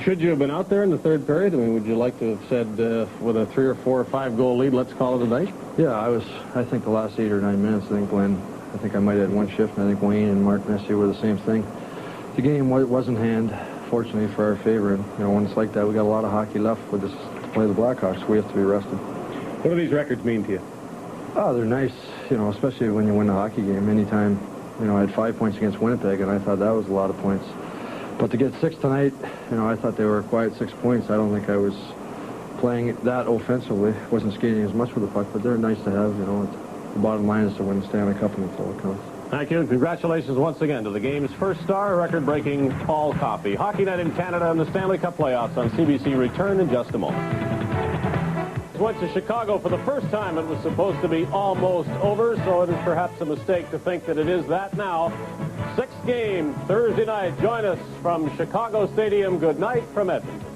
Should you have been out there in the 3rd period? Would you like to have said, with a 3 or 4 or 5 goal lead, let's call it a night? Yeah, I think the last 8 or 9 minutes, I think I might have had 1 shift, and I think Wayne and Mark Messier were the same thing. The game was in hand, fortunately, for our favor, and when it's like that, we got a lot of hockey left with this to play the Blackhawks, so we have to be rested. What do these records mean to you? Oh, they're nice, especially when you win a hockey game. Anytime, I had 5 points against Winnipeg, and I thought that was a lot of points. But to get 6 tonight, I thought they were a quiet 6 points. I don't think I was playing that offensively. Wasn't skating as much with the puck, but they're nice to have. The bottom line is to win the Stanley Cup, and that's all that counts. Thank you, and congratulations once again to the game's first star, record-breaking Paul Coffey. Hockey Night in Canada and the Stanley Cup playoffs on CBC return in just a moment. Went to Chicago for the first time. It was supposed to be almost over, so it is perhaps a mistake to think that it is that now. 6th game Thursday night. Join us from Chicago Stadium. Good night from Edmonton.